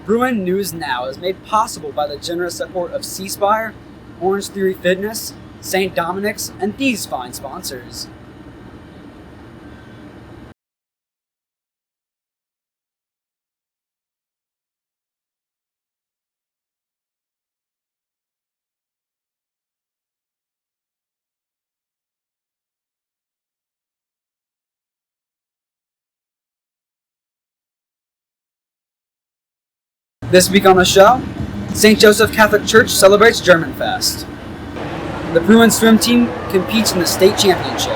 Bruin News Now is made possible by the generous support of C-Spire, Orange Theory Fitness, St. Dominic's, and these fine sponsors. This week on the show, St. Joseph Catholic Church celebrates German Fest. The Bruin swim team competes in the state championship.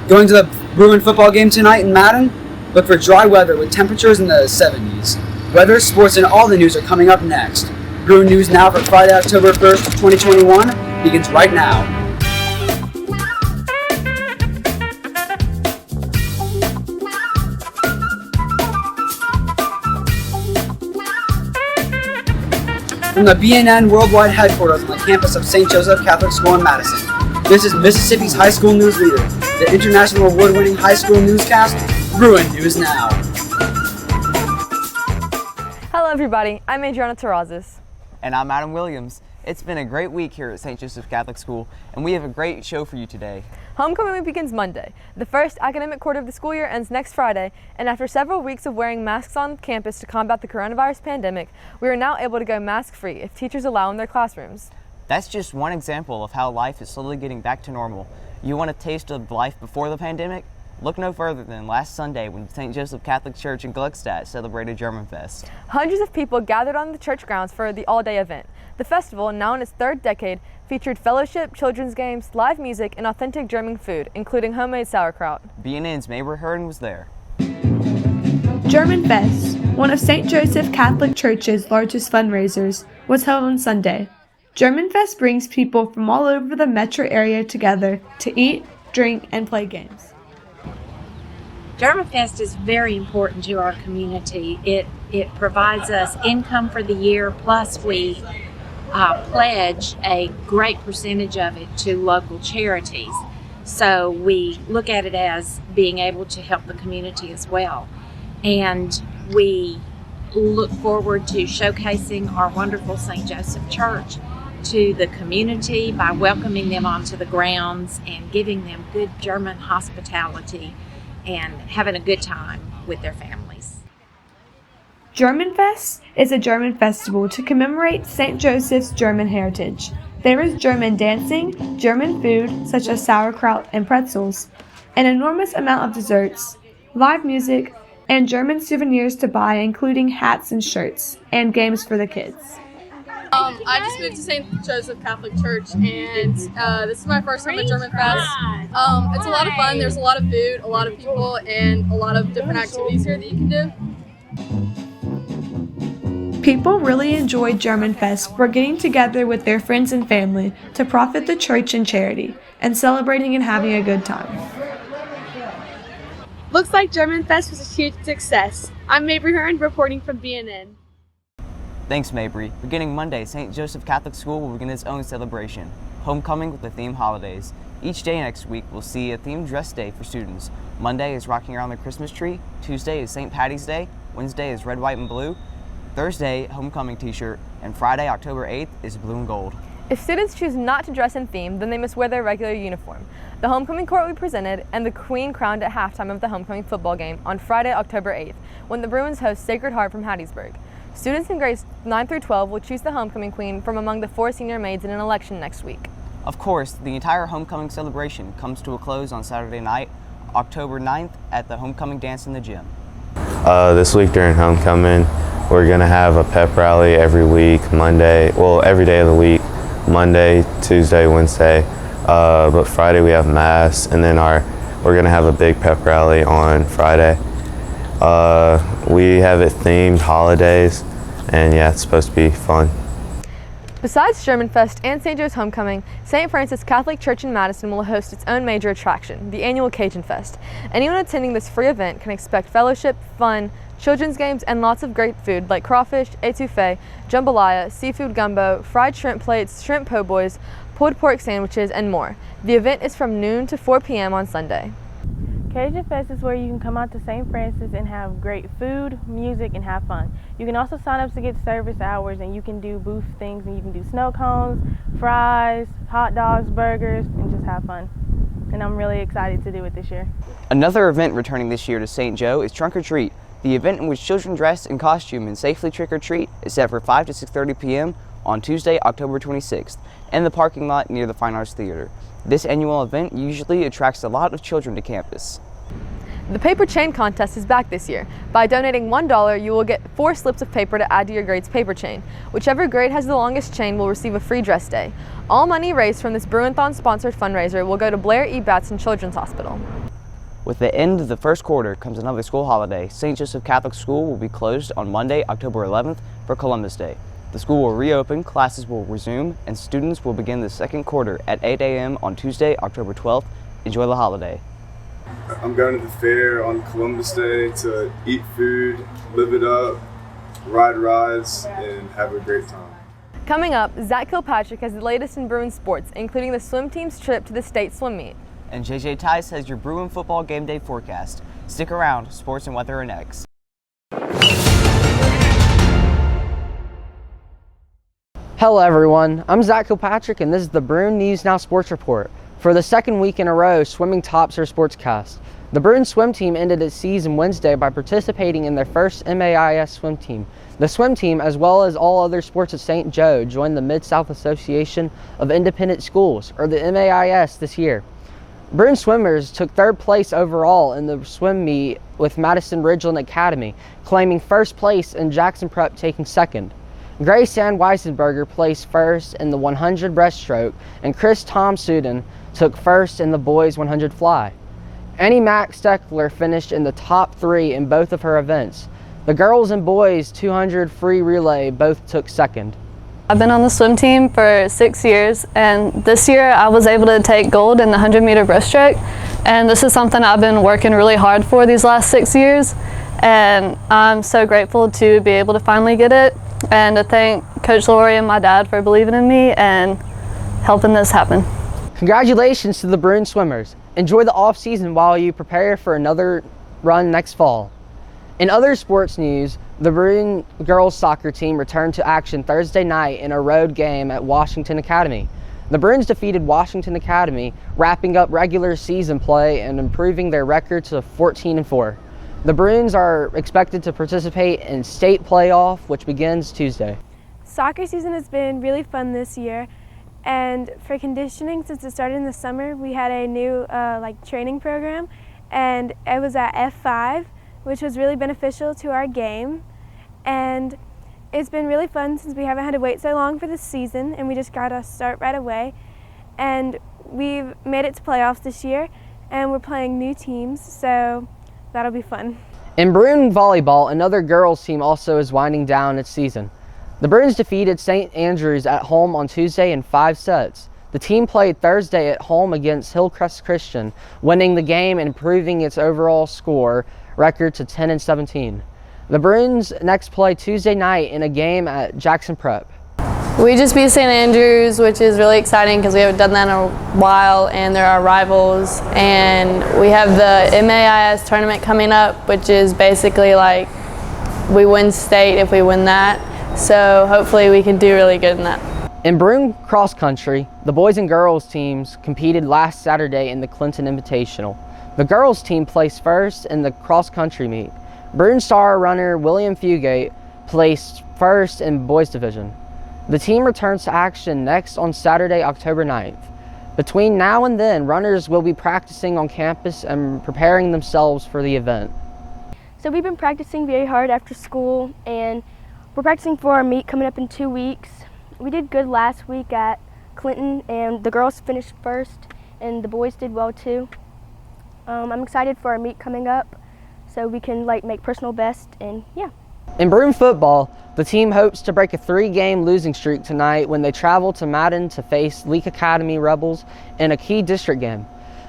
Going to the Bruin football game tonight in Madden? Look for dry weather with temperatures in the 70s. Weather, sports, and all the news are coming up next. Bruin News Now for Friday, October 1st, 2021 begins right now. From the BNN Worldwide Headquarters on the campus of St. Joseph Catholic School in Madison, this is Mississippi's high school news leader, the international award-winning high school newscast, Bruin News Now. Hello everybody, I'm Adriana Terrazas. And I'm Adam Williams. It's been a great week here at St. Joseph Catholic School, and we have a great show for you today. Homecoming week begins Monday. The first academic quarter of the school year ends next Friday, and after several weeks of wearing masks on campus to combat the coronavirus pandemic, we are now able to go mask-free if teachers allow in their classrooms. That's just one example of how life is slowly getting back to normal. You want a taste of life before the pandemic? Look no further than last Sunday when St. Joseph Catholic Church in Gluckstadt celebrated German Fest. Hundreds of people gathered on the church grounds for the all-day event. The festival, now in its third decade, featured fellowship, children's games, live music, and authentic German food, including homemade sauerkraut. BNN's Mabry Hearn was there. German Fest, one of St. Joseph Catholic Church's largest fundraisers, was held on Sunday. German Fest brings people from all over the metro area together to eat, drink, and play games. German Fest is very important to our community. It provides us income for the year, plus we pledge a great percentage of it to local charities. So we look at it as being able to help the community as well. And we look forward to showcasing our wonderful St. Joseph Church to the community by welcoming them onto the grounds and giving them good German hospitality and having a good time with their families. German Fest is a German festival to commemorate St. Joseph's German heritage. There is German dancing, German food such as sauerkraut and pretzels, an enormous amount of desserts, live music, and German souvenirs to buy, including hats and shirts, and games for the kids. I just moved to St. Joseph Catholic Church, and this is my first time at German Fest. It's a lot of fun. There's a lot of food, a lot of people, and a lot of different activities here that you can do. People really enjoyed German Fest for getting together with their friends and family to profit the church and charity, and celebrating and having a good time. Looks like German Fest was a huge success. I'm Mabry Hearn reporting from BNN. Thanks, Mabry. Beginning Monday, St. Joseph Catholic School will begin its own celebration, Homecoming with the theme holidays. Each day next week will see a themed dress day for students. Monday is rocking around the Christmas tree, Tuesday is St. Patty's Day, Wednesday is red, white, and blue, Thursday, homecoming t-shirt, and Friday, October 8th, is blue and gold. If students choose not to dress in theme, then they must wear their regular uniform. The homecoming court will be presented and the Queen crowned at halftime of the homecoming football game on Friday, October 8th, when the Bruins host Sacred Heart from Hattiesburg. Students in grades 9 through 12 will choose the homecoming queen from among the 4 senior maids in an election next week. Of course, the entire homecoming celebration comes to a close on Saturday night, October 9th, at the homecoming dance in the gym. This week during homecoming, we're going to have a pep rally every week, every day of the week, Monday, Tuesday, Wednesday, but Friday we have Mass, and then we're going to have a big pep rally on Friday. We have it themed holidays, and yeah, it's supposed to be fun. Besides German Fest and St. Joe's Homecoming, St. Francis Catholic Church in Madison will host its own major attraction, the annual Cajun Fest. Anyone attending this free event can expect fellowship, fun, children's games, and lots of great food like crawfish, etouffee, jambalaya, seafood gumbo, fried shrimp plates, shrimp po' boys, pulled pork sandwiches, and more. The event is from noon to 4 p.m. on Sunday. Cajun Fest is where you can come out to St. Francis and have great food, music, and have fun. You can also sign up to get service hours, and you can do booth things, and you can do snow cones, fries, hot dogs, burgers, and just have fun. And I'm really excited to do it this year. Another event returning this year to St. Joe is Trunk or Treat, the event in which children dress in costume and safely trick or treat is set for 5 to 6:30 p.m. on Tuesday, October 26th, in the parking lot near the Fine Arts Theater. This annual event usually attracts a lot of children to campus. The paper chain contest is back this year. By donating $1, you will get 4 slips of paper to add to your grade's paper chain. Whichever grade has the longest chain will receive a free dress day. All money raised from this Bruin-thon-sponsored fundraiser will go to Blair E. Batson Children's Hospital. With the end of the first quarter comes another school holiday. St. Joseph Catholic School will be closed on Monday, October 11th for Columbus Day. The school will reopen, classes will resume, and students will begin the second quarter at 8 a.m. on Tuesday, October 12th. Enjoy the holiday. I'm going to the fair on Columbus Day to eat food, live it up, ride rides, and have a great time. Coming up, Zach Kilpatrick has the latest in Bruin sports, including the swim team's trip to the state swim meet. And JJ Tice has your Bruin football game day forecast. Stick around, sports and weather are next. Hello everyone, I'm Zach Kilpatrick and this is the Bruin News Now Sports Report. For the second week in a row, swimming tops our sportscast. The Bruin swim team ended its season Wednesday by participating in their first MAIS swim team. The swim team, as well as all other sports at St. Joe, joined the Mid-South Association of Independent Schools, or the MAIS, this year. Bruin swimmers took third place overall in the swim meet, with Madison Ridgeland Academy claiming first place and Jackson Prep taking second. Grace Ann Weisenberger placed first in the 100 breaststroke, and Chris Tom Suden took first in the boys 100 fly. Annie Mack Steckler finished in the top 3 in both of her events. The girls and boys 200 free relay both took second. I've been on the swim team for 6 years, and this year I was able to take gold in the 100-meter breaststroke, and this is something I've been working really hard for these last 6 years, and I'm so grateful to be able to finally get it, and to thank Coach Lori and my dad for believing in me and helping this happen. Congratulations to the Bruin swimmers. Enjoy the off season while you prepare for another run next fall. In other sports news, the Bruin girls soccer team returned to action Thursday night in a road game at Washington Academy. The Bruins defeated Washington Academy, wrapping up regular season play and improving their record to 14-4. The Bruins are expected to participate in state playoff, which begins Tuesday. Soccer season has been really fun this year, and for conditioning, since it started in the summer, we had a new training program, and it was at F5, which was really beneficial to our game. And it's been really fun since we haven't had to wait so long for the season, and we just got to start right away. And we've made it to playoffs this year, and we're playing new teams, so that'll be fun. In Bruin volleyball, another girls team also is winding down its season. The Bruins defeated St. Andrews at home on Tuesday in 5 sets. The team played Thursday at home against Hillcrest Christian, winning the game and improving its overall score record to 10-17. The Bruins next play Tuesday night in a game at Jackson Prep. We just beat St. Andrews, which is really exciting because we haven't done that in a while, and they're our rivals. And we have the MAIS tournament coming up, which is basically like we win state if we win that. So hopefully we can do really good in that. In Bruin cross country, the boys and girls teams competed last Saturday in the Clinton Invitational. The girls team placed first in the cross country meet. Bruin star runner William Fugate placed first in boys division. The team returns to action next on Saturday, October 9th. Between now and then, runners will be practicing on campus and preparing themselves for the event. So we've been practicing very hard after school, and we're practicing for our meet coming up in 2 weeks. We did good last week at Clinton, and the girls finished first, and the boys did well too. I'm excited for our meet coming up, so we can make personal best, and yeah. In Bruin football, the team hopes to break a 3-game losing streak tonight when they travel to Madden to face Leak Academy Rebels in a key district game.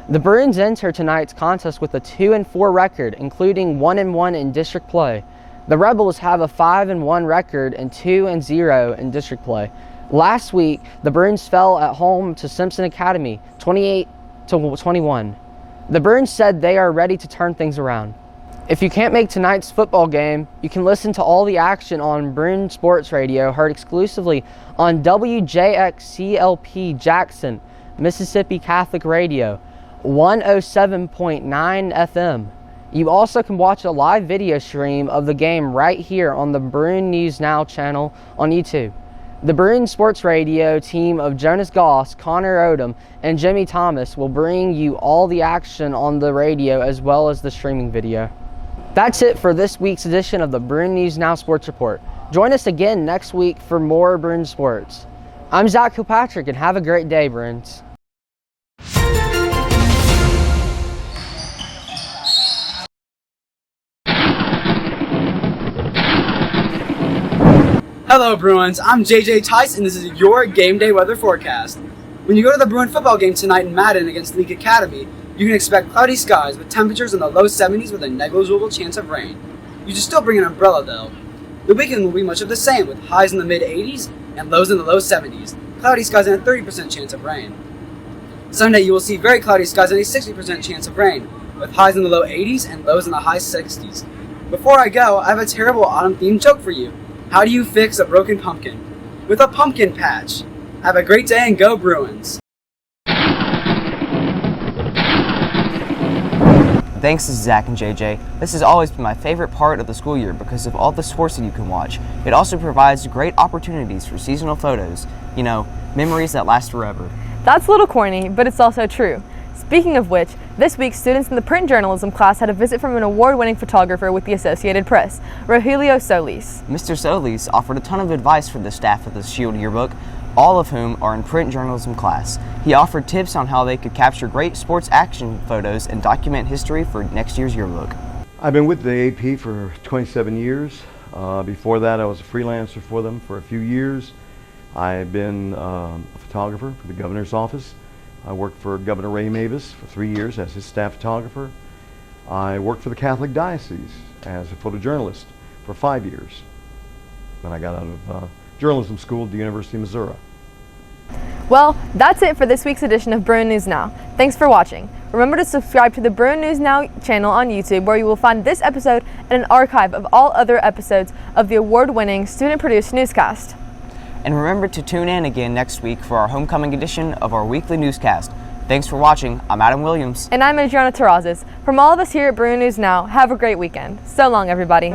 The Bruins enter tonight's contest with a 2-4 record, including 1-1 in district play. The Rebels have a 5-1 record and 2-0 in district play. Last week, the Bruins fell at home to Simpson Academy, 28-21. The Bruins said they are ready to turn things around. If you can't make tonight's football game, you can listen to all the action on Bruin Sports Radio, heard exclusively on WJXCLP Jackson, Mississippi Catholic Radio, 107.9 FM. You also can watch a live video stream of the game right here on the Bruin News Now channel on YouTube. The Bruin Sports Radio team of Jonas Goss, Connor Odom, and Jimmy Thomas will bring you all the action on the radio as well as the streaming video. That's it for this week's edition of the Bruin News Now Sports Report. Join us again next week for more Bruin Sports. I'm Zach Kilpatrick, and have a great day, Bruins. Hello Bruins, I'm JJ Tice and this is your game day weather forecast. When you go to the Bruin football game tonight in Madden against Leake Academy, you can expect cloudy skies with temperatures in the low 70s with a negligible chance of rain. You should still bring an umbrella though. The weekend will be much of the same with highs in the mid 80s and lows in the low 70s, cloudy skies and a 30% chance of rain. Sunday you will see very cloudy skies and a 60% chance of rain, with highs in the low 80s and lows in the high 60s. Before I go, I have a terrible autumn themed joke for you. How do you fix a broken pumpkin? With a pumpkin patch. Have a great day and go Bruins! Thanks to Zach and JJ. This has always been my favorite part of the school year because of all the sports that you can watch. It also provides great opportunities for seasonal photos. You know, memories that last forever. That's a little corny, but it's also true. Speaking of which, this week students in the print journalism class had a visit from an award-winning photographer with the Associated Press, Rogelio Solis. Mr. Solis offered a ton of advice for the staff of the Shield yearbook, all of whom are in print journalism class. He offered tips on how they could capture great sports action photos and document history for next year's yearbook. I've been with the AP for 27 years. Before that, I was a freelancer for them for a few years. I've been a photographer for the governor's office. I worked for Governor Ray Mavis for 3 years as his staff photographer. I worked for the Catholic Diocese as a photojournalist for 5 years. Then I got out of journalism school at the University of Missouri. Well, that's it for this week's edition of Bruin News Now. Thanks for watching. Remember to subscribe to the Bruin News Now channel on YouTube, where you will find this episode and an archive of all other episodes of the award-winning student-produced newscast. And remember to tune in again next week for our homecoming edition of our weekly newscast. Thanks for watching. I'm Adam Williams. And I'm Adriana Terrazas. From all of us here at Bruin News Now, have a great weekend. So long, everybody.